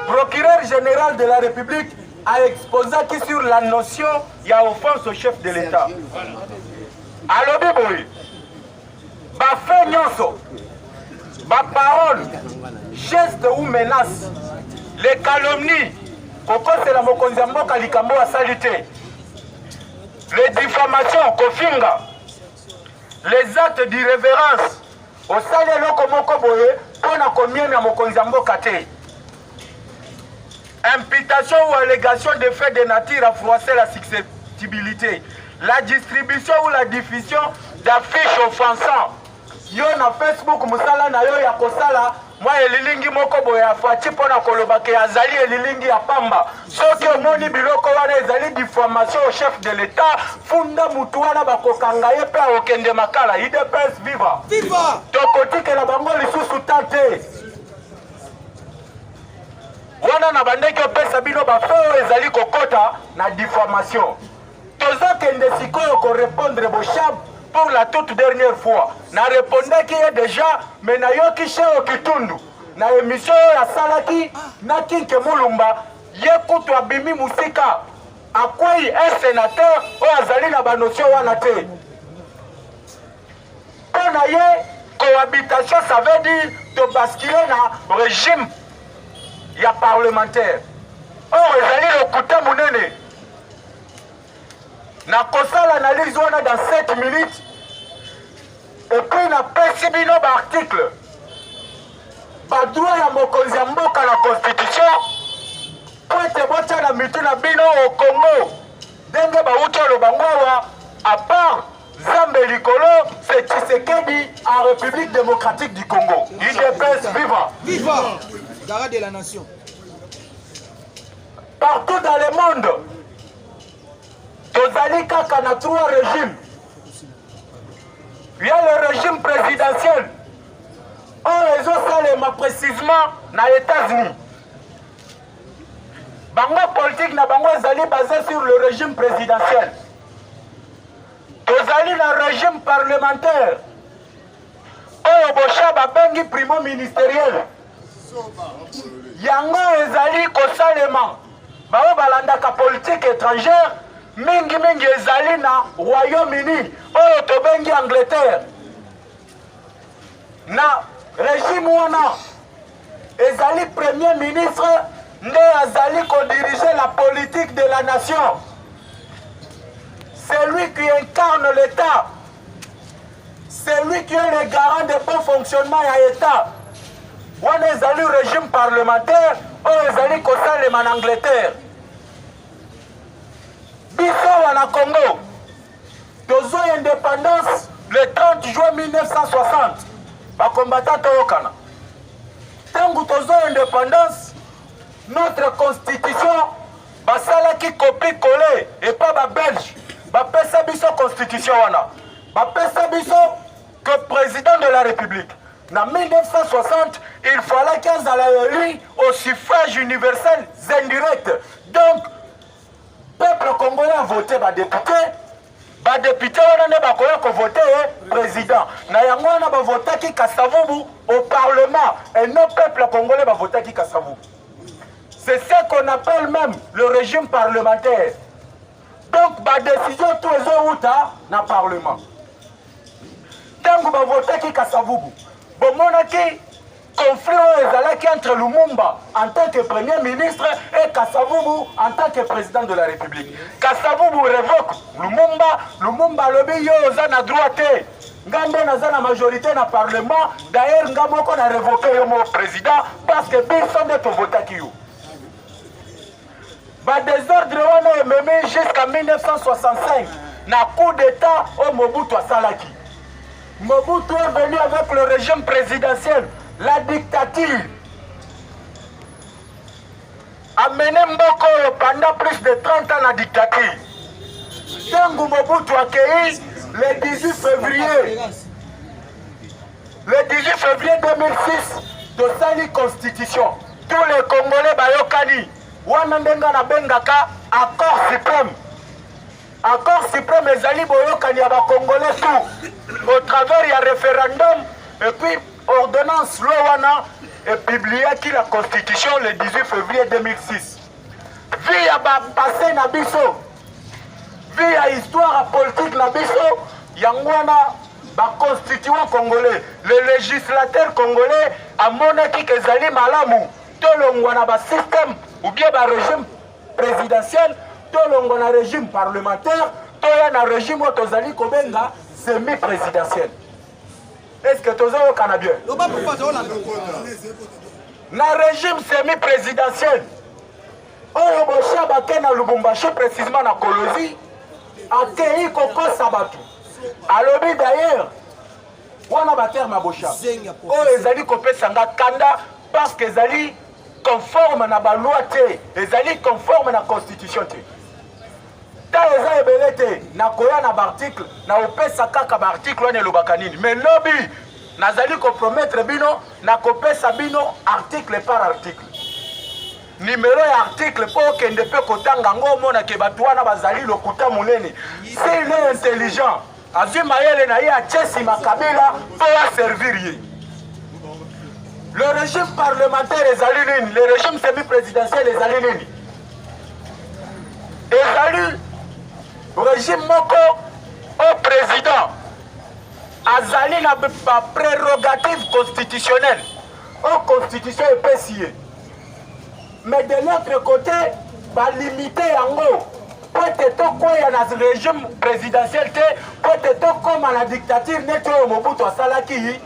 Procureur général de la République a exposé sur la notion il y a offense au chef de l'État. Alobi boy, ba fait nyonso, ba parole, geste ou menace, les calomnies, koko c'est la mokonzi ya mboka likambo a salité, les diffamations, kofinga, les actes d'irrévérence, au sali eloko moko boye, pona komienne ya mokonzi ya mboka te. Imputation ou allégation de faits de nature à froisser la susceptibilité. La distribution ou la diffusion d'affiches offensants. Yo na Facebook musala na yo ya kosala moi elilingi moko boye afati pona koloba ke azali elilingi ya pamba. Soki omoni biloko wana ezali diffamation au chef de l'État, funda mutu wana bakokanga ye pe okende makala. IDPS viva. Viva. Tokotikela bango lisusu tate. Wana na bandeki opesa bino bafeo ezali kokota na diffamation. Toza kende sikoyo ko répondre boshab pour la toute dernière fois. Na répondaki ye déjà mais na yoki sheo kitundu. Na émission ya salaki na kinke mulumba ye kutu abimi musika. Akwai un sénateur o azali na banotion wana te. Pona ye cohabitation ça veut dire to basculer na régime ya parlementaire. Or ezali lokuta munene. Na kosala analyse wana dans 7 minutes. Et puis na pesi bino ba article. Ba droit ya mokonzi ya mboka na constitution. Poete bocha na mitu na bino au Congo. Denge ba utolo bangwawa à part Zambe Likolo, c'est Tshisekedi en République démocratique du Congo. IDPS viva. Viva. Garde de la nation. Partout dans le monde, tozali kaka na 3 régimes. Il y a le régime présidentiel. On les a précisément dans les États-Unis. Bango politique na bango ezali basé sur le régime présidentiel. Tozali na régime parlementaire. Oyo bosha babengi primo ministériel. Yango ezali kosalema. Bao balandaka politique étrangère. Mingi mingi ezali na Royaume-Uni. Oyo tobengi Angleterre. Na régime wana ezali premier ministre nde azali ko diriger la politique de la nation. C'est lui qui incarne l'État. C'est lui qui est le garant de bon fonctionnement de l'État. On est allé au régime parlementaire, on est allé en Angleterre. Biso wana Congo, tozo indépendance le 30 juin 1960. Ba combattant Toyokana. Tangu tozo indépendance, notre constitution, basala qui copie-coller et pas ba Belge. Bapesa biso constitution wana. Bapesa biso que président de la République. En 1960, il fallait qu'ils allaient élire au suffrage universel indirect. Donc, le peuple congolais a voté par député. Les députés ont voté président. Nayango a voté qui Kassavubu au Parlement. Et non, le peuple congolais a voté qui Kassavubu. C'est ce qu'on appelle même le régime parlementaire. Donc, la décision tout les autres dans le Parlement. Tant que vous votez qui Kassavubu, bon, mon conflit entre Lumumba en tant que Premier ministre et Kassavubu en tant que président de la République. Kassavubu révoque Lumumba, Lumumba lobby yoza na droite. Ngande naza na majorité dans le Parlement. D'ailleurs, Ngamoko a révoqué le président parce que personne n'est voté qui yo. Le désordre est mené jusqu'en 1965. Na coup d'État au Mobutu Salaki. Mobutu est venu avec le régime présidentiel, la dictature. Amené Mboko pendant plus de 30 ans la dictature. Tangu Mobutu a accueilli le 18 février. Le 18 février 2006, de sa constitution. Tous les Congolais bayokani. Wanandenga na bengaka accord suprême. Accord suprême ezali boyokani ya ba Congolais tout au travers ya référendum et puis ordonnance loi wana et publiaki la constitution le 18 février 2006. Vi ya passé na biso, vi ya histoire politique na biso, yango wana constituant congolais, le législateur congolais a monaki kezali malamu tolongwa na ba système ou bien ba régime présidentiel, tolongwa na régime parlementaire, toya na régime otozali kobenga semi-présidentiel. Est-ce que tozo kana bien? Na régime semi-présidentiel, oyo bosha bakena Lubumbashi précisément na Kolozi, akei kokosa batu. Alobi d'ailleurs, wana bater mabosha. Oyo ezali kopesa nga kanda parce que ezali conforme na ba loi te, ezali conforme na constitution te. Ta eza ebele te, na koya na article, na opesa kaka ba article wana elobaka nini. Mais lobi nazali compromettre bino na kopesa bino article par article. Numéro ya article po kende pe kotanga ngo mona ke batu wana bazali lokuta munene. S'il est intelligent, azima yele na ye achesi makabila po ya servir ye. Le régime parlementaire ezali nini? Le régime semi-présidentiel ezali nini? Ezali régime moko au président azali na prérogative constitutionnelle au constitution epesi. Mais de l'autre côté, va limiter yango. Peut-être qu'il y a un régime présidentiel, peut-être comme à la dictature, n'est-ce pas Mobutu Salaki,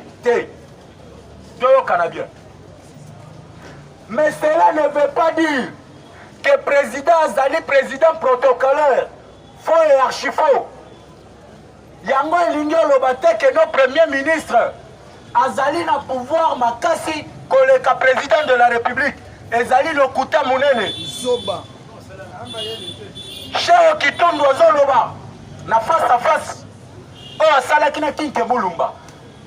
mais cela ne veut pas dire que le président Azali, président protocolaire, faux et archi-faux. Yango Elingyo Lobate que nos premiers ministres Azali na pouvoir makasi koleka président de la République. Ezali lokuta munene. Zoba. Cheo Kitundu Zoloba na face à face. O asalaki na Kinke Bulumba.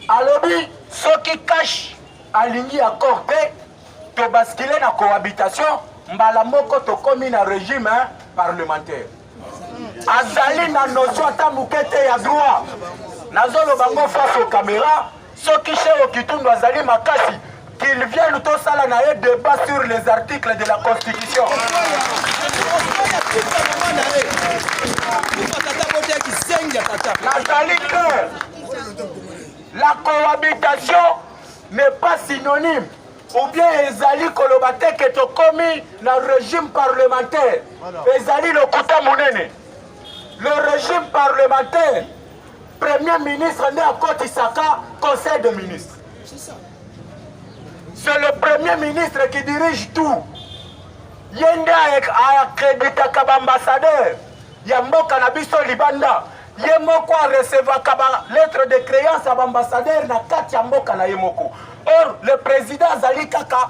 Alobi soki cash alingi accord te to basculer na cohabitation mbala moko to komi na régime parlementaire. Azali na notion ata mukete ya droit. Nazoloba ngo face aux caméras soki Cheo Kitundu azali makasi qu'il vienne tout ça là na débat sur les articles de la Constitution. La cohabitation n'est pas synonyme. Ou bien ezali kolobate que to komi na régime parlementaire. Ezali le kuta munene. Le régime parlementaire, Premier ministre né à Côte Isaka, Conseil de ministres. C'est le Premier ministre qui dirige tout. Yende a accrédité comme ambassadeur. Yamboka Nabiso Libanda. Yemoko a recevoir comme lettre de créance à l'ambassadeur na kati Yamboka na Yemoko. Or, le président Zali Kaka,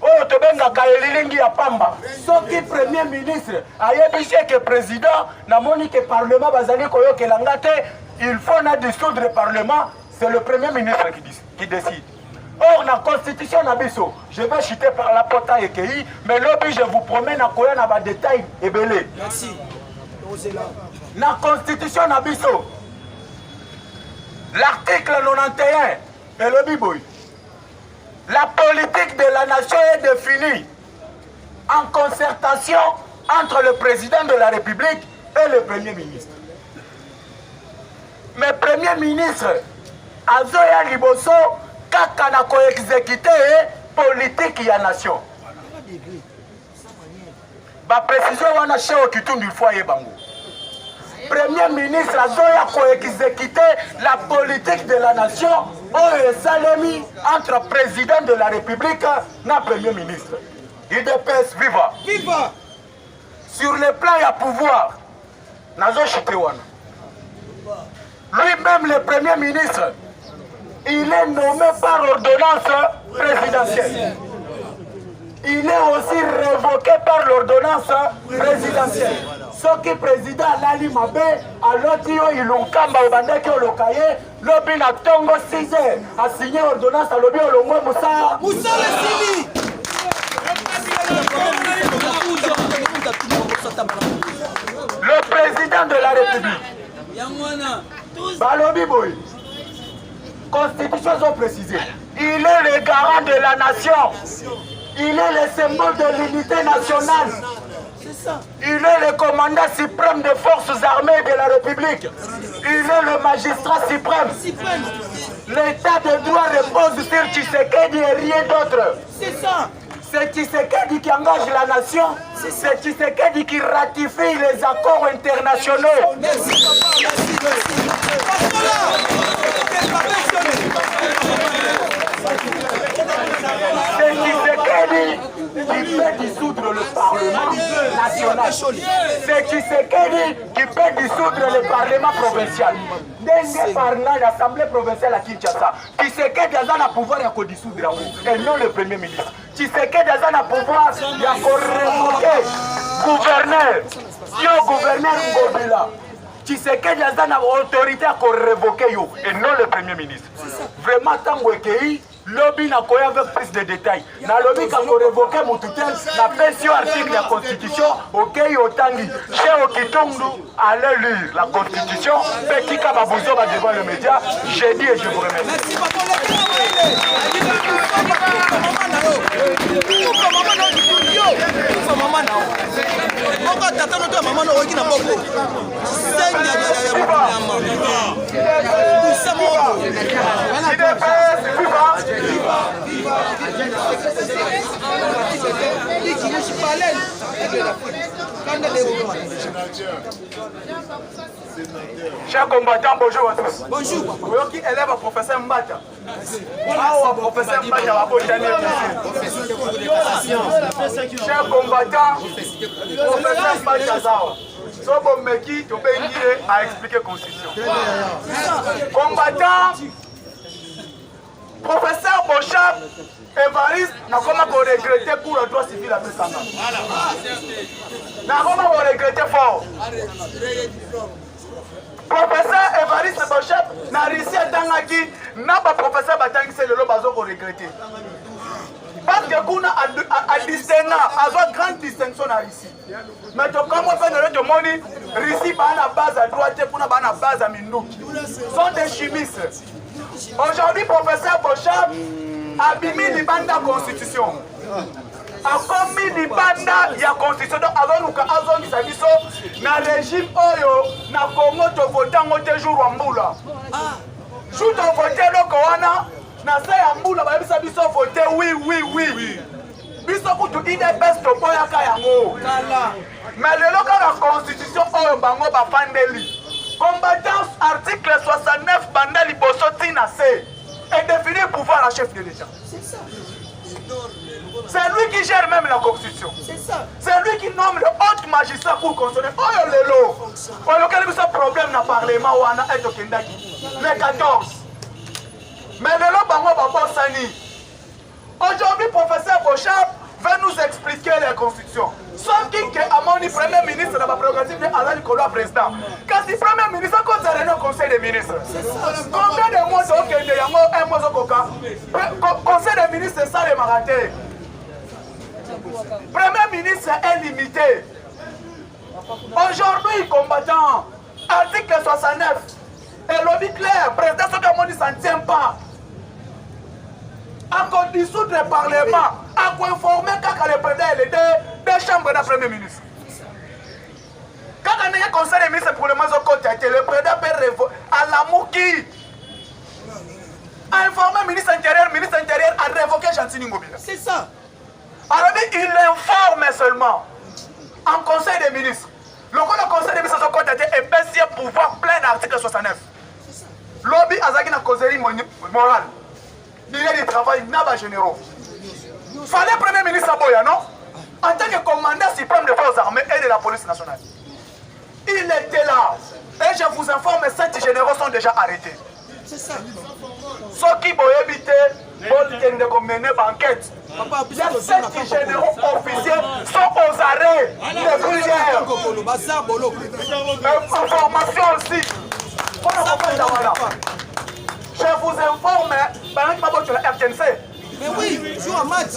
oh, Tobenga Kaelilingi ya Pamba. Soki Premier ministre, ayebisé que président, na moni que parlement bazali koyo ke langate, il faut na dissoudre le parlement, c'est le Premier ministre qui décide. Or, la constitution Nabiso, je vais chuter par la porte à Ekei, mais l'objet, je vous promets, na koya na ba détail et belé. Merci. La constitution Nabiso, l'article 91, et le biboui. La politique de la nation est définie en concertation entre le président de la République et le Premier ministre. Mais Premier ministre, Azoya Liboso, kaka na ko-exécuter politique ya nation. Ba précision wana Cheo Kitundu il faut bango. Premier ministre Azoya ko-exécuter la politique de la nation oyo esalemi entre président de la République na Premier ministre. UDPS viva. Viva. Sur le plan ya pouvoir, nazo chite wana. Lui-même le Premier ministre, il est nommé par ordonnance présidentielle. Il est aussi révoqué par l'ordonnance présidentielle. Ce qui est président Lali Mabé, alors il l'onkamba au bandaki au locaye, l'obi na tongo 6 heures, a signé ordonnance à l'obi au longo Moussa. Moussa Sili. Le président de la République. Balobi Boy. Constitution ont précisé. Il est le garant de la nation. Il est le symbole de l'unité nationale. Il est le commandant suprême des forces armées de la République. Il est le magistrat suprême. L'état de droit repose sur Tshisekedi et rien d'autre. C'est ça. C'est Tshisekedi qui engage la nation. C'est Tshisekedi qui ratifie les accords internationaux. Merci papa, merci. C'est Tshisekedi qui peut dissoudre le Parlement national. C'est Tshisekedi qui peut dissoudre le Parlement provincial. Dengue parlant l'Assemblée provinciale à Kinshasa. Tshisekedi a le pouvoir de dissoudre et non le Premier ministre. Tshisekedi a le pouvoir de révoquer gouverneur. Si le gouverneur Ngobila. Tshisekedi a l'autorité à révoquer et non le Premier ministre. Vraiment, tant que lobby n'a pas avec plus de détails. Na lobby qui a révoqué mon tutelle, la pension article de la Constitution, ok, Otangi. Chez Okitongu, allez lire la Constitution. Petit Kababouzo va devant le média. J'ai dit et je vous remercie. Merci chers combattants, bonjour à tous. Bonjour. Vous qui élève le professeur Mbata. Ah, professeur Mbata va vous donner. Chers combattants, professeur Mbata Zawa. Sobo Meki, tu peux a expliqué la Constitution. Combattant, professeur Bochap, Évariste, n'a comment regretter pour le droit civil à Bissanga. N'a comment regretter fort. Professeur Évariste Bochap n'a réussi à Tangaki, n'a pas professeur Batangi, c'est le lot bazo pour regretter. Parce que Kuna a distingué, a une grande distinction ici. Mais comme on fait de money, ici, on a une base à droite, on a une base à Mindouki. Sont des chimistes. Aujourd'hui, professeur Bochap a mis la Constitution. A commis l'ibanda la Constitution. Donc, avant nous, avant nous, dans le régime Oyo, na Congo, tu votes en jour en moula. Jour tu votes le Koana. Na se ya mbula ba bisa biso voter oui. Biso kutu IDPS to boya ka yango. Mais le local la constitution oyo bango ba fandeli. Combattants article 69 banda liboso tina se et définir pouvoir à chef de l'État. C'est ça. C'est lui qui gère même la constitution. C'est ça. C'est lui qui nomme le haut magistrat pour constituer. Oyo lelo. Oyo quel est le problème na parlement wana et to kendaki. Le 14. Mais le lot bango babosani. Aujourd'hui, professeur Bochap va nous expliquer les constitutions. Sauf qu'il a mon premier ministre de la prérogative de Alain Nicolas président. Quand le premier ministre a considéré le conseil des ministres. Combien de mois de un mois de coca? Conseil des ministres, c'est ça les marathés. Premier ministre est limité. Aujourd'hui, combattant, article 69. Et lobby clair, président Sokamoni s'en tient pas. À qu'on dissoudre le Parlement, à qu'on informer quand le président est deux chambres de Premier ministre. Quand on a un conseil des ministres pour le moment, le président peut à la mouki. À informer le ministre intérieur à révoquer Chantini Ngobila. C'est ça. Alors il informe seulement en conseil des ministres. Le conseil des ministres est baissé pouvoir plein d'article 69. Lobby azaki na causerie morale. Il y a du travail naba généraux. Fallait premier ministre Boya, non? En tant que commandant suprême des forces armées et de la police nationale. Il était là. Et je vous informe, 7 généraux sont déjà arrêtés. C'est ça. Ceux qui vont éviter de mener enquête. Les 7 généraux officiels sont aux arrêts. Information aussi. Je vous informe, pendant que la RTNC. Mais oui, joue un match.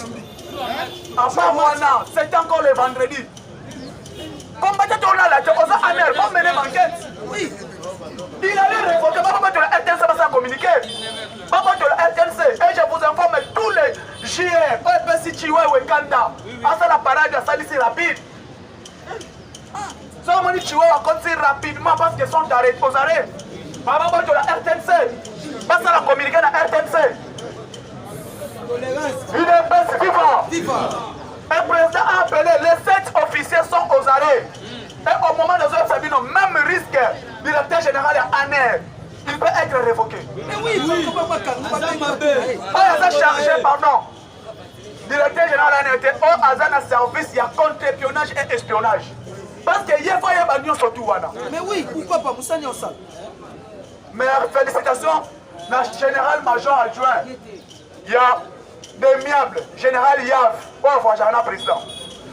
Enfin, voilà, c'est encore le vendredi. Combattant on a la on a mener enquête. Oui. Il allait révoquer, papa de la RTNC va s'en communiquer. Papa de la RTNC, et je vous informe tous les JR, OPC Chiwe ou Kanda, à ça la parade de Salis rapide. Ça m'a dit Chiwe va continuer rapidement parce qu'ils sont aux arrêts. Papa de la RTNC, va s'en communiquer à la RTNC. Il est best vivant. Un président a appelé, les 7 officiers sont aux arrêts. Et au moment de Sabino, même risque, directeur général est en air. Il peut être révoqué. Mais oui, chargé, pardon. Directeur général en été, au Azana service, il y a contre-espionnage et espionnage. Parce que hier, il y a bagnon surtout. Mais oui, pourquoi pas, Moussa Nyonsa. Mais félicitations, le général-major adjoint. Il y a des miables, général Yav, pour voir le président.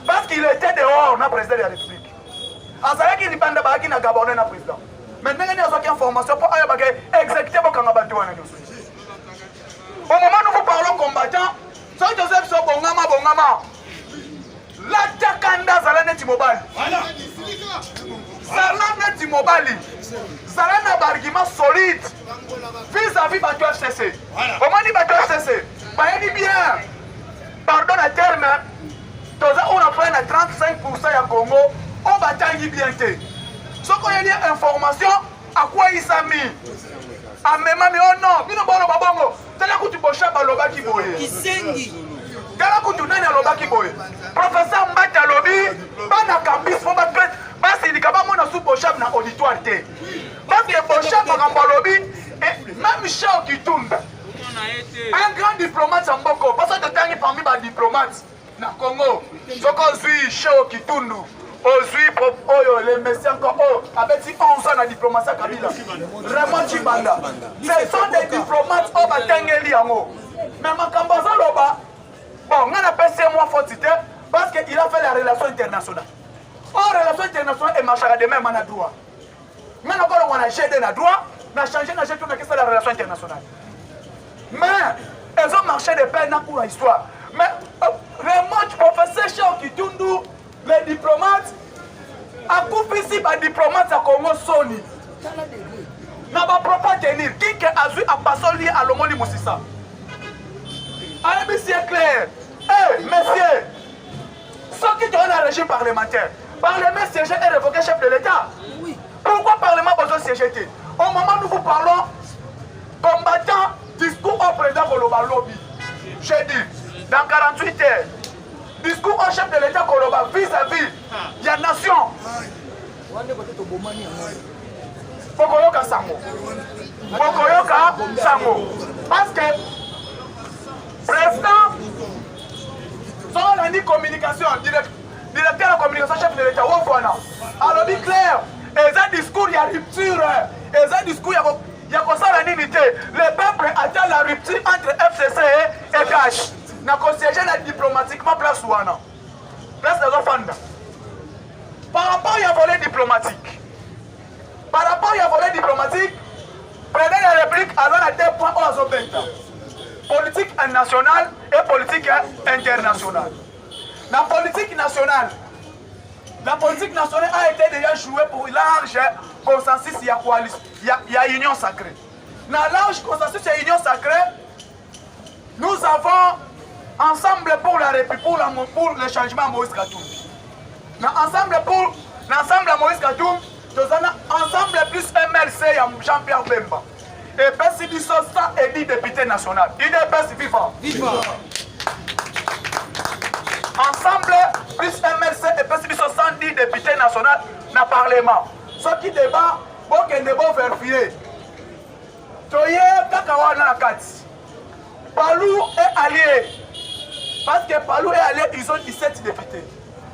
Parce qu'il était dehors, le président de la République. En savant qu'il dépend de la qui n'a gabonné le président. Maintenant, il y a une information pour exécuter vos candidatures. Au moment où nous parlons combattants, Saint Joseph so bongama. La Takanda Zalane Timobali. Zalane Timobali. Zalane a un argument solide vis-à-vis de la FCC. Au moment où la FCC, il bien, pardon le terme, on a fait 35% à Congo, on va t'en bien. Ce qu'on a dit information, à quoi il s'est mis. Ah mais oh non, il ne va pas bon. C'est là que tu peux chercher le bas qui boit. Kisengi. C'est là que tu n'as pas le bas qui boit. Professeur Mbata Lobi, pas na campus, faut pas faire. Parce qu'il dit que moi na sous pochab na auditoire té. Parce que pochab na Lobby et même Chao qui tourne. Un grand diplomate en Boko, parce que tu as parmi les diplomates na Congo. Ce qu'on suit Chao qui tourne. Les messieurs encore avec 11 ans de diplomatie à Kabila. Vraiment Chibanda. Ce sont des diplomates au Batangeli Yango. Mais Makambaza Loba, bon, on appelle ça moi fautité parce qu'il a fait la relation internationale. Or, la relation internationale est marchée de même en droit. Maintenant, on a géré dans droit, on a changé tout ce qui est la relation internationale. Mais, elles ont marché de paix pour l'histoire. Mais, vraiment, professeur Chao Kitundu, les diplomates, à couper ici, les diplomates à Congo Sony. N'a pas propre tenir. Qui a vu à passer à l'Omoli Moussissa? Allez, c'est clair. Eh, messieurs, ceux qui ont un régime parlementaire, Parlement siégé et révoqué chef de l'État. Pourquoi Parlement besoin de siéger? Au moment où nous vous parlons, combattant, discours au président Koloba Lobby. J'ai dit, dans 48 heures, discours au chef de l'État Koloba vis-à-vis, il y a nation. Pokoyoka Sango. Pokoyoka Sango. Parce que, président, sans la communication, directeur de la communication chef de l'État, alors dit clair, et un discours, il y a rupture, et un discours, il y a comme ça la unité. Le peuple attend la rupture entre FCC et CACH. N'a conseillé diplomatiquement place Ouana. Place des enfants. Par rapport à volet diplomatique, président de la République a donné 2 points aux obéissants. Politique nationale et politique internationale. La politique nationale a été déjà jouée pour large consensus, il y a union sacrée. Dans large consensus, il y a union sacrée. Nous avons ensemble pour la République, pour le changement à Moïse Katumbi. L'ensemble à Moïse Katumbi, nous avons ensemble plus MLC et Jean-Pierre Bemba. Et PSB 110 députés nationaux. Il est PSB vivant. Ensemble, plus MLC et PSB 70 députés nationaux dans le Parlement. Ceux qui débattent, pour qu'ils ne vont vérifier. Toye Kakawa dans la carte. Palou est allié. Parce que Palou est allié, ils ont 17 députés.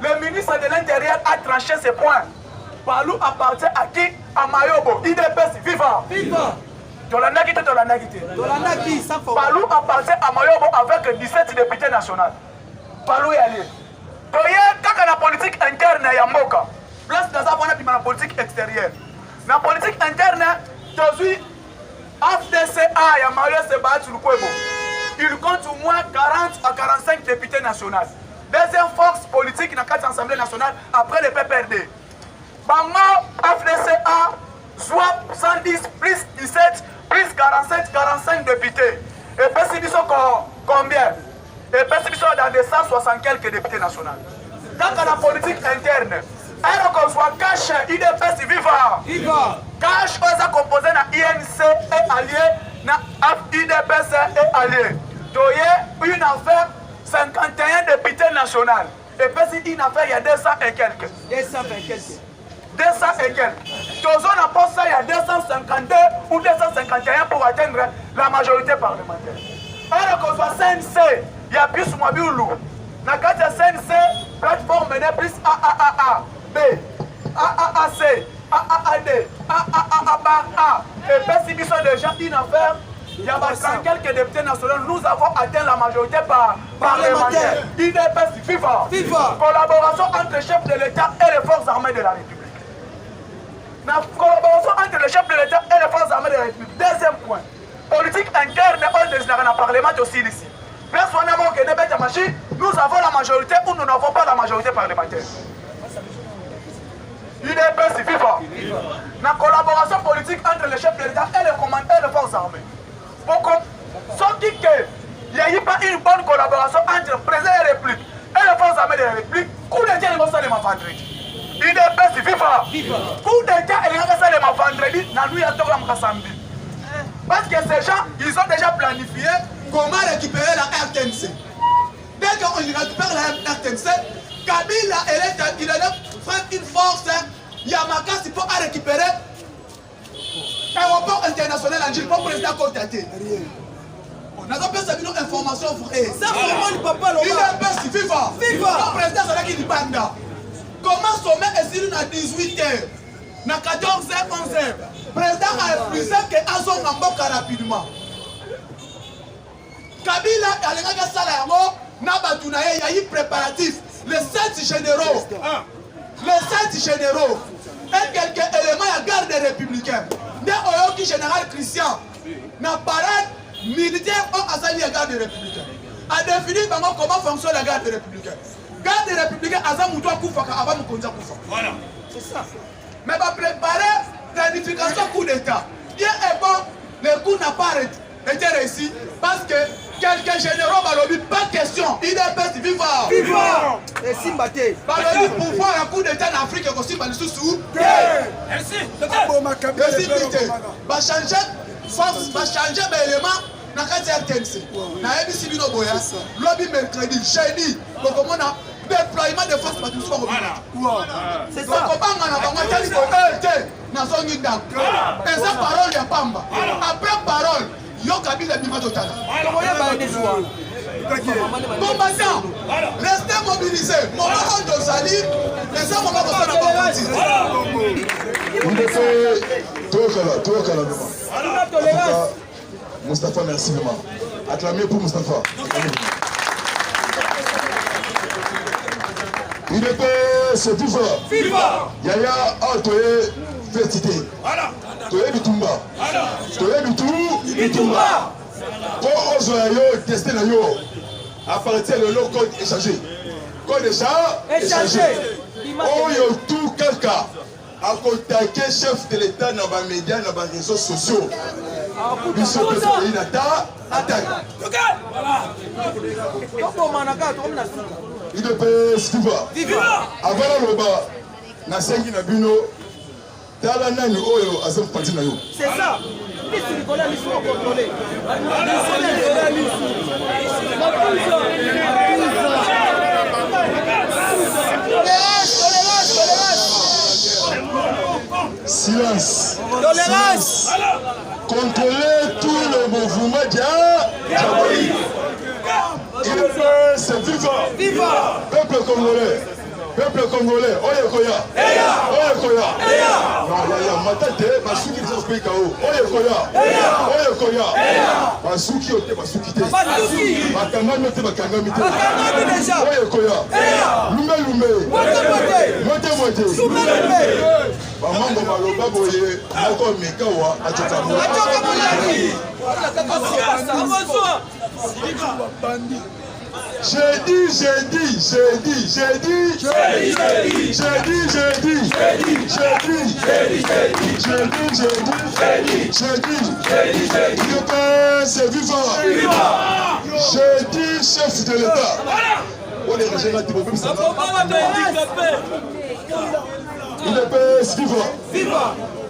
Le ministre de l'Intérieur a tranché ces points. Palou appartient à qui? À Mayobo. IDPS vivant. Tolanaki. Palou appartient à Mayobo avec 17 députés nationaux. Palou est allié. Toye Kaka la politique interne ya Mboka. Place dans la politique extérieure. Dans la politique interne, aujourd'hui, FDCA ya Mario Sebat Lukwebo. Il compte au moins 40 à 45 députés nationaux. Deuxième force politique dans 4 assemblées nationales après le PPRD. Bango FDCA soit 110 plus 17 plus 47, 45 députés. Et puis si nous sommes combien? Et puis si nous sommes dans des 160 quelques députés nationaux. Dans la politique interne, alors qu'on soit cash, IDPS viva. Cash, on s'est composé na INC et allié, na IDPS et allié. Donc, une affaire, 51 députés nationaux. Et puis une affaire, il y a 200 et quelques. 200 et quelques. Toujours on a pas ça, il y a 252 ou 251 pour atteindre la majorité parlementaire. Alors qu'on soit CNC, il y a plus Mwabiulu. Dans le cas de CNC, plateforme menée plus AAAA, B, AAAC, AAAD, AAAA. Et puis si nous sommes déjà une affaire, il y a quelques députés nationaux, nous avons atteint la majorité parlementaire. IDPS viva. Collaboration entre les chefs de l'État et les forces armées de la République. La collaboration entre les chefs de l'État et les forces armées de la République. Deuxième point. Politique interne, on désigne un parlement aussi ici. Personnellement, nous avons la majorité ou nous n'avons pas la majorité parlementaire. IDPS viva. La collaboration politique entre les chefs de l'État et les commandants et les forces armées. Sauf qu'il n'y a eu pas une bonne collaboration entre le président de la République et les forces armées de la République, coup d'État est ça le vendredi. IDPS viva. Coup d'État est ça le vendredi, dans nous y a tout samedi. Parce que ces gens, ils ont déjà planifié comment récupérer la RTNC. Dès qu'on récupère la RTNC, Kabila il a une force, Yamakas, il faut récupérer l'aéroport international en Gilles pour le président Côte-Até. On a pas savoir une information vraie. Ça vraiment le papa là. Il est best viva. Le président c'est là qui dit banda. Comment sommet est sur à 18h, na 14h, 11h. Président a refusé que Azon Namboka rapidement. Kabila alengaka sala yango na batuna ye ya yi préparatif les 7 généraux. Les 7 généraux et quelques éléments à garde républicaine. Dès Oyoki général Christian na parade militaire en asali à garde républicaine. A définir comment fonctionne la garde républicaine. Garde républicaine Azam Moutoua Koufaka avant Moukonza Koufa. Voilà. C'est ça. Mais va préparer planification coup d'État. Bien et bon, le coup n'a pas été réussi parce que quelques généraux balobi pas question. IDPS viva. Viva. Et Simbate. Balobi pouvoir un coup d'État en Afrique aussi balisou sous. Merci. Merci Pité. Va changer force, va changer l'élément na kati RTNC. Na ABC bino boya. Lobby mercredi, jeudi. Donc comment on a déploiement de force pour tout ça. C'est ça. Donc on a bango tali ko na zongi ndako. Et ça parole ya pamba. Après parole yo Kabila bima totala. Combattant, restez mobilisés. Moment de salir, laissez mon moment de partir. Moustapha, merci vraiment. Acclamez pour Moustapha. Il était ce FIFA. Yaya a toé fertilité. Toé bitumba. Toé bitumba. Pour Ozoyo tester la yo. À partir de leur code échangé. Code échangé. Oh yo tout quelqu'un a contacté chef de l'État dans les médias, dans les réseaux sociaux. Bishop il attaque. Il est viva. Avant le bas, na sengi na bino, tala nani oyo azam parti na yo. C'est ça. Monsieur Nicolas, ils sont contrôlés. Silence. Tolérance. Contrôler tout le mouvement diabolique. C'est viva. Peuple congolais. Oyekoya. Non, il y a matate, Masuki qui s'est KO. Oyekoya. Masuki ote Masuki te. Bakangami ote bakangami te. Oyekoya. Lumbe. Mote. Bamango maloba boye, moko mekawa achoka molaki. J'ai dit chef de l'État. On est régional de Bobim Sama. Il est vivant.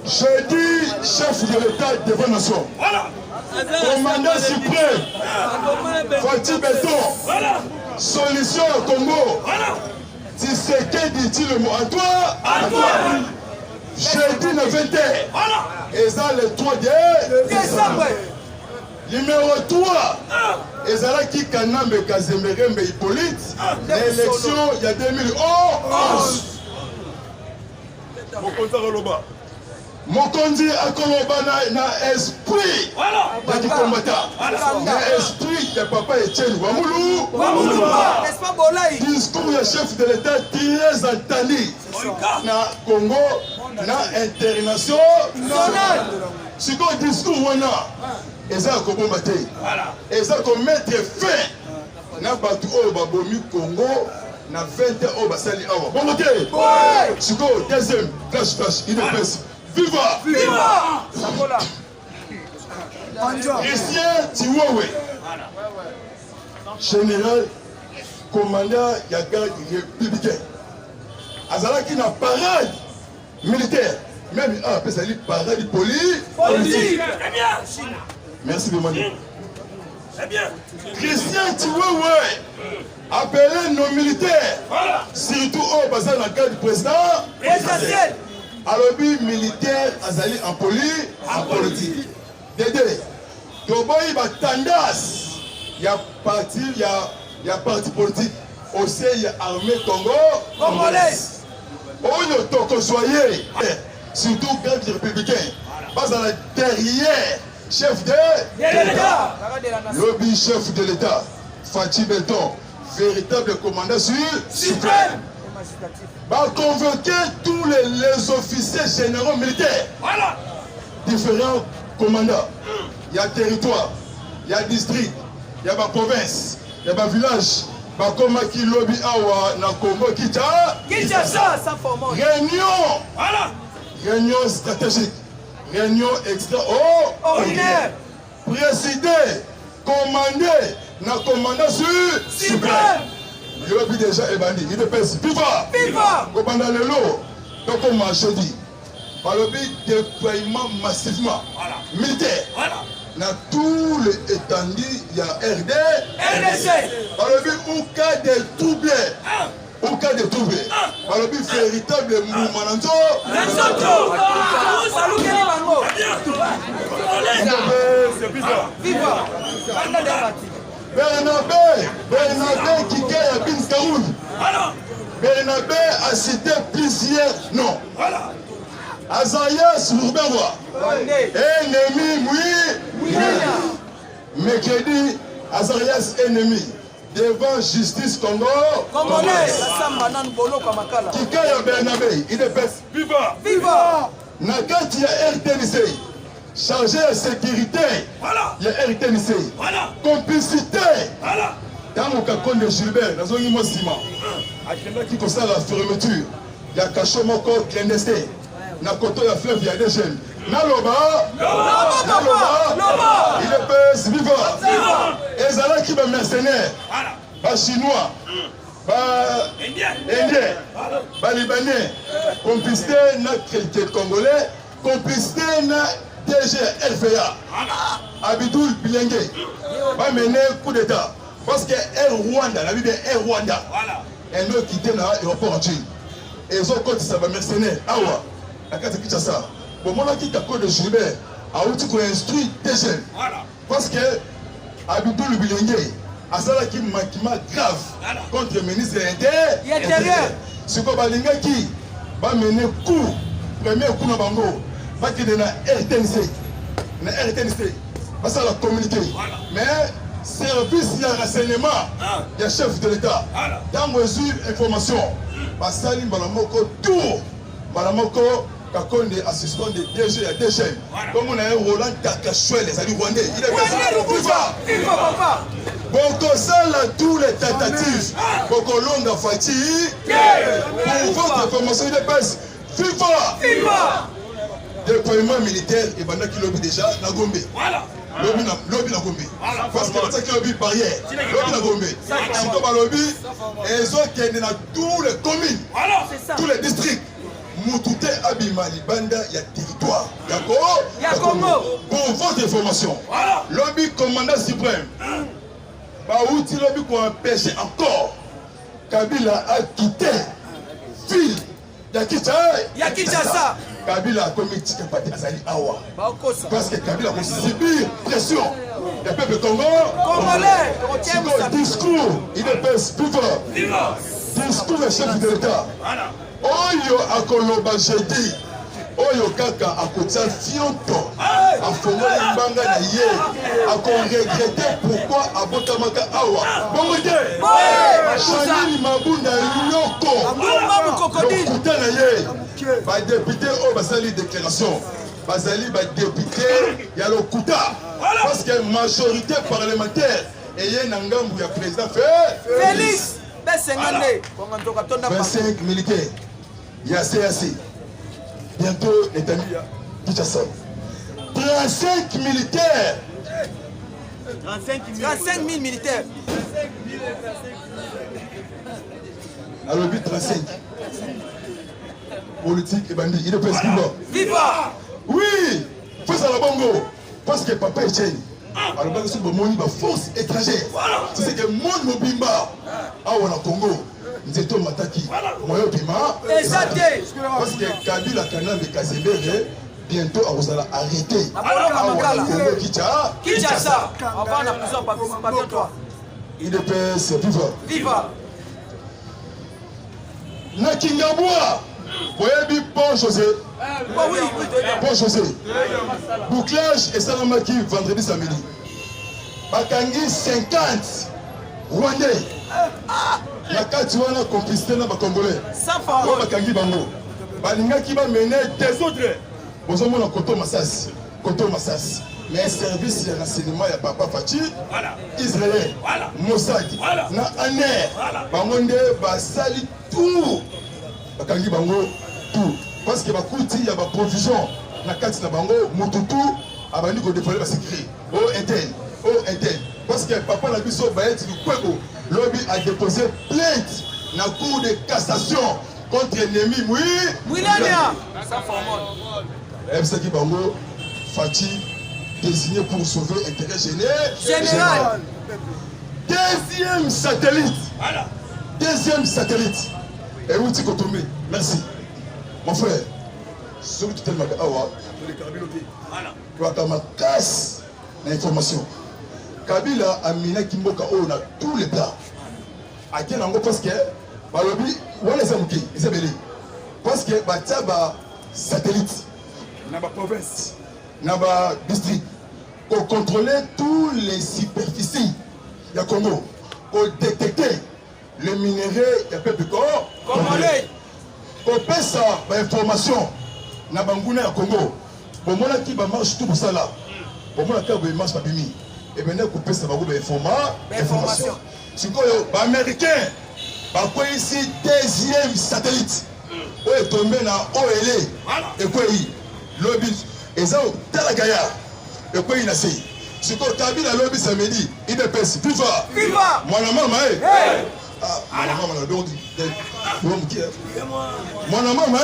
J'ai dit chef de l'État devant la nation. Commandant suprême, Fatih Béton, solution au Congo. Si c'est qui dit le mot à toi, j'ai dit le 21. Et ça le 3 décembre. Numéro 3, et ça là qui Kanambe Kazemere Hippolyte, l'élection il y a 2011. Mokondi akoloba na esprit du combattant, na esprit de papa Etienne Wamulu. N'est-ce pas Bolai? Discours du chef de l'État très entendu na Congo, na international. C'est quoi discours wana? Et ça ko bombaté. Et ça ko mettre fin na batu oyo babomi Congo. Na 20 ans basali awa. Bon ok. C'est quoi deuxième flash il est presse. Viva! Sakola. Christian Tiwawe, général, commandant de la garde républicaine. Azalaki na parade militaire. Même après ça dit parade politique. Merci de m'aider. Christian Tiwawe, appelé nos militaires, surtout au bazar la garde du président. Alors, le militaire azali en politique. Dédé, Toboy va tendance, il y a parti politique, aussi il y a armée congolaise. On toko soyez, surtout garde républicain, pas à la derrière, chef de l'État. Lobby chef de l'État, Fatih Béton, véritable commandant suprême. Va convoquer tous les officiers généraux militaires. Différents commandants. Il y a territoire, il y a district, il y a ma province, il y a ma village. Va comment qui lobby awa na Congo Kinshasa. Réunion stratégique, réunion extraordinaire. Présider, commander, na commandant suprême. Il y a déjà ébandi, il est pèse. Viva! Pendant le lot, donc on m'a dit, par le but déploiement massivement militaire, dans tous les étendues, il y a RDC. Par le but, au cas de troubles, par le but véritable mouvement, Viva! Bernabé Kika Yabin Kaoul. Bernabé a cité plusieurs noms. Azarias Mourbewa. Ennemi, oui. Mercredi, Azarias ennemi. Devant justice congolaise. Kika ya Bernabé, il est bête. Viva! Nakati ya RTNC. Chargé de sécurité, il y a RTNC. Complicité. Dans le cas de Gilbert, dans un immense ciment, qui concerne la fermeture, il y a cachot mon corps clandestin. Dans le côté de la fleuve, il y a des jeunes. Naloba, il est pèse vivant. Et Zala qui est mercenaire, pas chinois, pas indien, pas libanais. Complicité, notre congolais, complicité, DG LFA, Abidoul Bilengue, va mener coup d'état. Parce que Air Rwanda, la vie de Air Rwanda, elle ne quitte l'aéroport en Chine. Et ils ont côté ça va mercenaire. Awa, la carte qui ça. Bon, moi, qui t'a code de Gilbert, a outil qu'on instruit des jeunes. Parce que Abidoul Bilengue, a ça qui m'a grave contre le ministre de l'Intérieur. C'est quoi Balinga qui va mener coup, premier coup dans Bango. Pas qu'il y ait un RTNC, pas ça la communiquer. Mais service de renseignement, il y a chef de l'État. Dans mesure information, Basali Balamoko tour, Balamoko Kakonde assistant de DG à DG. Comme on a un Roland Takachouel, les amis rwandais. Il est Viva! Viva papa! bokosala tous les tentatives bokolonga Fati pour votre information de presse. FIFA déploiement militaire et pendant qu'il lobby déjà na Gombe. Lobby na Gombe. Parce que c'est lobby barrière. Lobby na Gombe. Si comme lobby ils ont qui dans tous les communes, tous les districts. Moutouté Abimali Banda, il y a territoire. D'accord. Pour votre information, lobby commandant suprême. Baouti lobby qu'on a empêché encore. Kabila a quitté ville. Yakitasa. Kabila a commis Tikapati Azali Awa. Parce que Kabila a subi pression. Le peuple congolais. Discours, il est plus pouvoir. Discours du chef de l'État. Oyo akoloba jeudi. Oyo kaka akotia fionto. Afongoli mbanga na ye. Akon regretter pourquoi abotamaka awa. Bongote. Chanini mabunda yoko. Lokuta na ye. Ba député o basali déclaration. Basali ba député ya lokuta. Parce que majorité parlementaire eye na ngambu ya président Félix 25 militaires. Il y a CAC. Bientôt, Netanya Kinshasa. 35 militaires. 35 000 militaires. Alors, 35. Politique et bandit. Il est presque Viva! Oui! Faut ça la bongo. Parce que papa est chaîne. Alors, parce que c'est force étrangère. Tu sais que le monde mobimba. Ah, on a Congo. Nzeto Mataki, Moyo Pima, parce que Kabila Kanambe Kasebere, bientôt on va arrêter. Kinshasa. Il est PS Viva. Nakingabwa, Boyebi Pont José. Pont José. Bouclage et Salamaki vendredi samedi. Bakangi 50 Rwandais. La kati wana complicité na ba congolais. Sans forme. Ba kangi bango. Balinga ki ba mener des autres. Bozo mona Koto Massas. Mais service ya renseignement ya papa Fati. Israël. Mossad. Na Aner. Bango nde ba sali tout. Ba kangi bango tout. Parce que ba kuti ya ba provision na kati na bango mututu abandi ko déployer ba secret. Oh interne. Parce que papa na biso ba eti kweko. Lobby a déposé plainte dans la cour de cassation contre l'ennemi Mouilania. Ebsaki Bango, Fati, désigné pour sauver l'intérêt général. Deuxième satellite. Et où tu es tombé? Merci. Mon frère, celui qui t'a dit Awa, tu as ma casse l'information. Kabila a miné Kimboka on a tous les plats. A quel endroit parce que Balobi, où les amis, ils appellent parce que Bataba satellite, Naba province, Naba district, pour contrôler tous les superficies du Congo, pour détecter le minerai et peuple congolais, pour faire ça, information, Naba Ngouna Congo, pour moi qui va marcher tout pour ça là, pour moi qui va marcher pas bimi. Et maintenant, couper ça va vous information. C'est quoi les Américains? Pourquoi ici deuxième satellite? Où est tombé dans OLE? Et quoi il? Lobby. Et ça, Talagaya. Et quoi il a fait? C'est quoi Kabila lobby samedi? Il est pèse. Viva! Mon maman, mon maman,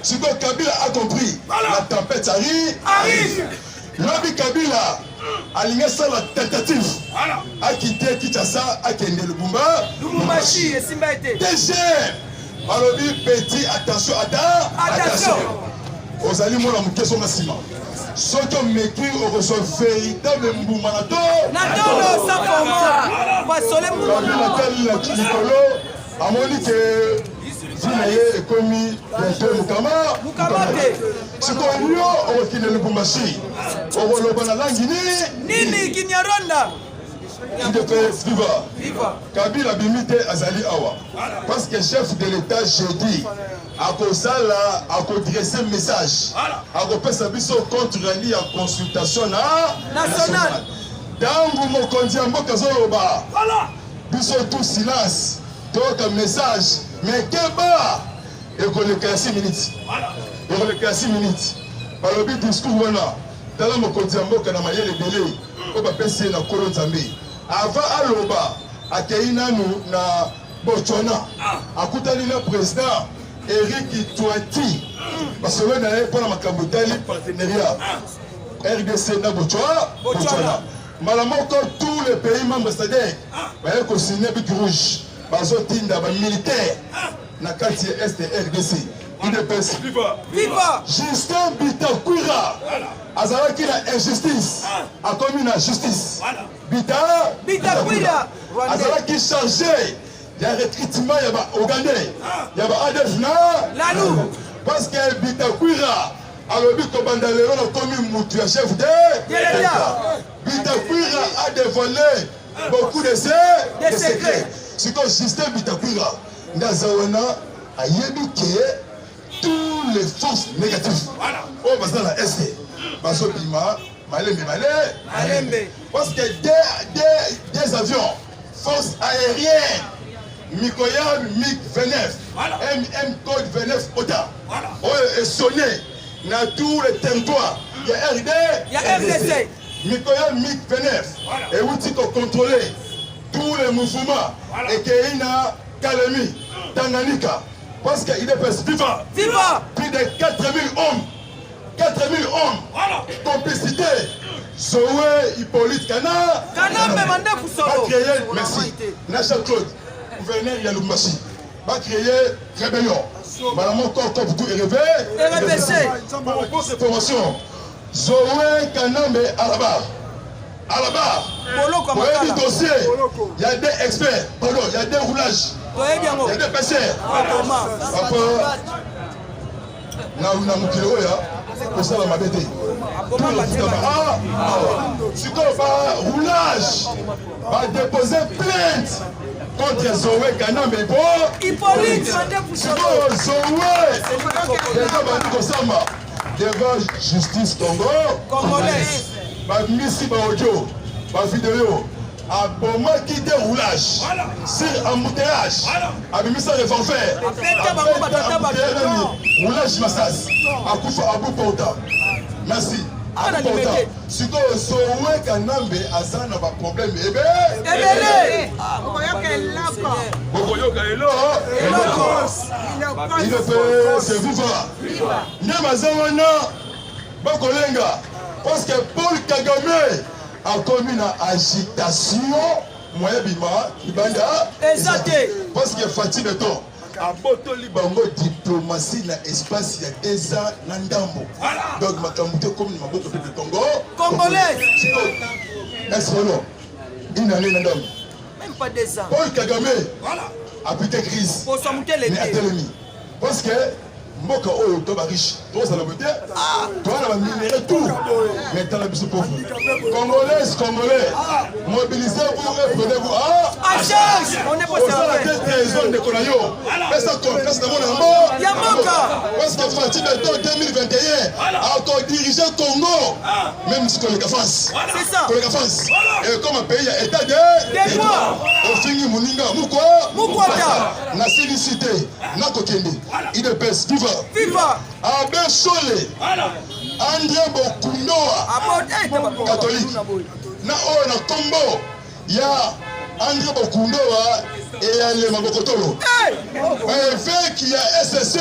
c'est quoi Kabila a compris? La tempête arrive. Lobby Kabila. Aligné ça la tentative à quitter Kinshasa, à Kende Lubumbashi. Deuxième, alors petit, attention. Aux aliments, la mouquet sont massivement. Ceux qui ont mécru au reçoit véritable Mboumanato. Natolo, ça format. Pas soleil Mboumanato. À mon dit que vous est commis bientôt Mukamate. C'est qu'on y a au Kende Lubumbashi. Au Rolobana Langini. Nini Kinyaronda. Il est Viva. Kabila Bimite Azali Awa. Parce que chef de l'État jeudi a dressé un message. A repéré sa biso contre la consultation nationale. Tangu mokonzi ya mboka zoloba. Biso tout silence. Donc message. Mais keba. Et qu'on le 6 minutes. Et qu'on le 6 minutes. Par le but discours wana. Dans mokonzi ya mboka na mayele belé. Ko ba pesi na kolo nzambe. Avant aloba. Akeina nous na Botswana. Akutani na président Eric Touati. Parce que on a pas na Kambotali partenariat. RDC na Botswana. Malamoko tous les pays membres c'est-à-dire ils ont signé but rouge. Bazo tinda ba militaire na kati est RDC. IDPS Viva Justin Bitakwira azalaki na injustice a commis na justice. Bitakwira azalaki chargé ya recrutement ya ba Ougandais ya ba ADF na Lalu parce que Bitakwira alobi kobanda lelo na komi mutu ya chef de l'État. Bitakwira a dévoilé beaucoup de secrets. C'est comme Justin Bitakwira Nazawana a yebi que tous les forces négatives au bassin la ST baso bima malembe parce que des avions forces aériennes Mikoyan MiG-29 MM code 29 OTA est sonné dans tous les territoires. Il y a RDC. Mikoyan MiG-29 et outil pour contrôler tous les mouvements et qu'il y a Kalemi, Tanganyika. Parce qu'il est viva. Plus de 4000 hommes. 4000 hommes. Complicité. Zoé, Hippolyte, Kana. Merci. National Claude, gouverneur Yalumbashi. Va créer rébellion. Madame encore beaucoup élevé. Pour cette promotion. Zoé, Kanambe, Alaba. Pour les dossiers, il y a des experts. Pardon, il y a des roulages. Il y a des PC. Na mukilo ya pour ça la mabete. Si on va roulage, va déposer plainte contre Zoé Kanambe pour Hippolyte Zoé. Devant justice congolaise. Misi ba audio, ba vidéo. A moment qui déroulage sur embouteillage, a mis ça revolver, roulage massage, a Koufa Abou Porta. Merci. Abou Porta. Si tu saurais Kanambe, Azan n'a pas de problème. Eh bien, il fait c'est vivant. Nyamazawana, Bakolenga, parce que Paul Kagame a commis une agitation, moyen bima, Ibanda, parce que Fatih Beton a boto libango diplomatie na espace il y a 2 ans Nandambo. Donc ma camouflage comme ma boto de Congo. Congolais. Est-ce que non? Une année Nandambo. Même pas 2 ans. Paul Kagame a pété crise. Pour s'en monter les pieds. Parce que Mboka oyo to ba riche, to ça la beauté. Toi la minéraux tout. Mais dans la biso pauvre. Congolais, mobilisez-vous et prenez-vous à charge. On est pas ça. La zone de Konayo. Mais ça confiance dans mon amour. Yamoka. Parce que Fatih Beton 2021 a encore dirigé Congo. Même si Koleka France. C'est ça. Koleka France. Et comme un pays a état de droit. Au fini Muninga Mukwata. Na Silicité, na Kokende. IDPS Viva Abe Sole André Bokundoa catholique na oyo na Kombo ya André Bokundoa et ya le Mabokotolo évêque ya SSC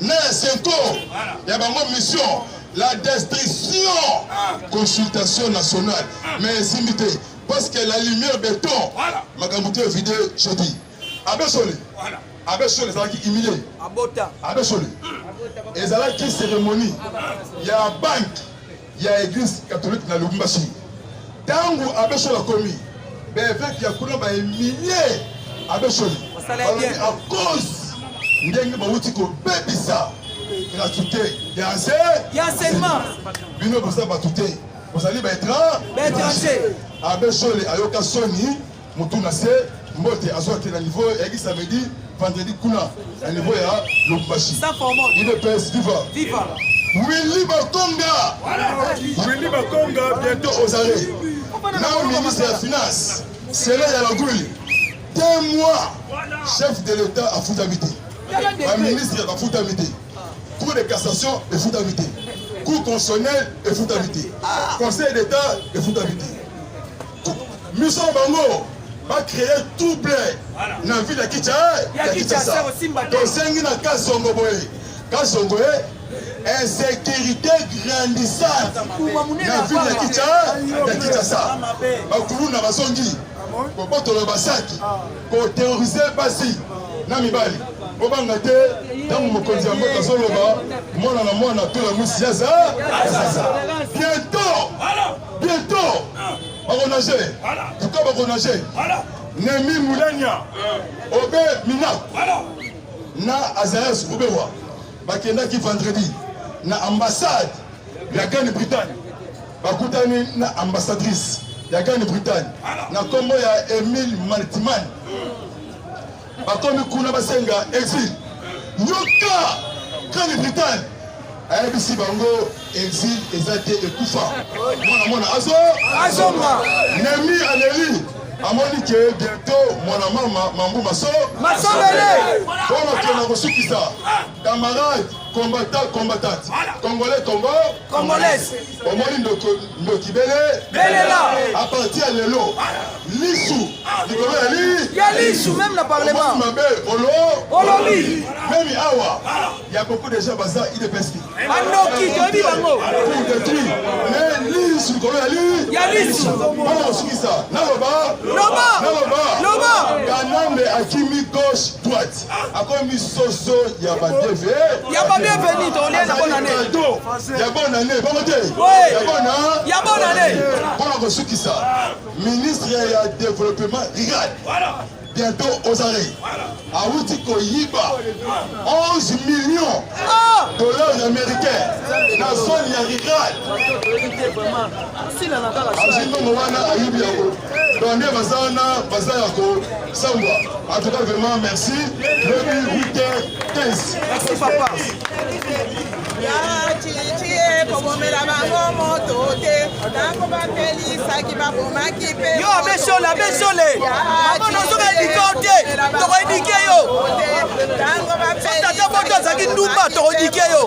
na Senko ya bango mission la destruction consultation nationale mais simité parce que la lumière béton makambuté vidéo jeudi Abe Sole Abe Sole ça qui humilié Abe Sole et ça là qui cérémonie il y a banque il y a église catholique na Lubumbashi tangu Abe Sole a commis ben avec il y a kuna ba humilié Abe Sole à cause ndenge ba wuti ko bebisa gratuité il y a enseignement bino bosa ba tuté bosali ba étranger Abe Sole ayoka soni mutuna se mbote azote na niveau et samedi vendredi kuna à niveau ya Lubumbashi il est PS viva Willy Bakonga bientôt aux arrêts Non, ministre de la Finance, c'est là, il y a la goule. 2 mois, chef de l'État a foutu habité. Le ministre a foutu habité. Cour de cassation est foutu habité. Cour constitutionnelle est foutu habité. Conseil d'État est foutu habité. Mission Bango va créer tout plein dans la ville de Kinshasa. Donc, c'est un cas Songoboé. Insécurité grandissante dans la ville de Kinshasa. Bakulu na basongi. Kopoto na basaki. Ko terroriser basi. Na mibali. Obanga te dans mokonzi ya mboka zoloba mona na mwana to la musiaza. Bientôt. Bakonager. Pourquoi bakonager? Nemi Moulania. Obe Minak. Na Azarias Obewa. Bakendaki vendredi na ambassade ya Grande-Bretagne. Bakutani na ambassadrice ya Grande-Bretagne. Na kombo ya Emile Martiman. Bakomi kuna basenga exil. Yoka Grande-Bretagne. Ayebisi bango exil ezate ekufa. Mwana azonga. Nemi Aneli. Amoni que bientôt mon maman Mambu Massobele. Comment tu as reçu ça? Camarades, combattants. Congolais, Congolaise. Omoni Ndokibele. Belela. À partir de l'eau. Lissou. Lissou, même le Parlement. Olobi. Même Awa. Il y a beaucoup de gens bazar, il est pesqué. Anoki, tu as dit Bango. Pour détruire. Mais Lissou, Lissou. Comment reçu ça? Loba. Kanambe akimi gauche droite. Akomi soso ya ba bienvenue. Ya ba bienvenue to lien na bonne année. Ya bonne année. Ya bonne année. Comment reçu qui ça? Ministre ya développement Rigad. Bientôt aux arrêts. Aouti Koyiba 11 millions dollars américains. La zone ya Rigad. En tout cas, vraiment, merci. Le 8h15. Merci, papa. Yo, abesole. Maman, nous sommes éduqués. T'aurais éduqué yo. Tata Boto, ça qui nous bat, t'aurais éduqué yo.